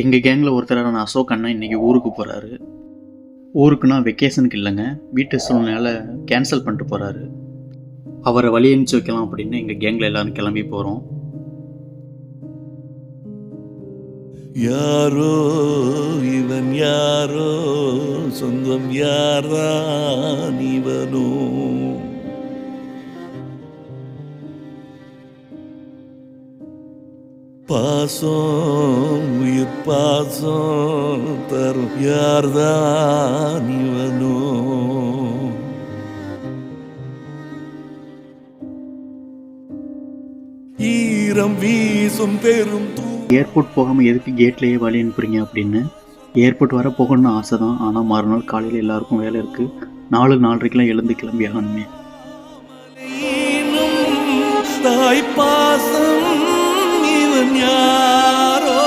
எங்கள் கேங்கில் ஒருத்தரான அசோக் அண்ணா இன்றைக்கி ஊருக்கு போகிறாரு. ஊருக்குன்னா வெக்கேஷனுக்கு இல்லைங்க, வீட்டு சூழ்நிலையால் கேன்சல் பண்ணிட்டு போகிறாரு. அவரை வழி அனுப்பிச்சி வைக்கலாம் அப்படின்னு எங்கள் கேங்கில் எல்லோரும் கிளம்பி போகிறோம். யாரோ இவன் யாரோ, சொந்தம் யாரான் இவனோ, பாசம் உயிர் பாசம் தரும் யார்தான் இவனோ. ஈரம் வீசும் பெரும் ஏர்போர்ட் போகாமல் எதுக்கு கேட்லேயே வழி அனுப்புறீங்க அப்படின்னு. ஏர்போர்ட் வர போகணும்னு ஆசை தான், ஆனால் மறுநாள் காலையில் எல்லாருக்கும் வேலை இருக்குது. 4:30க்கெலாம் எழுந்து கிளம்பி ஆகணுமே. தாய் பாசம் இவன் யாரோ.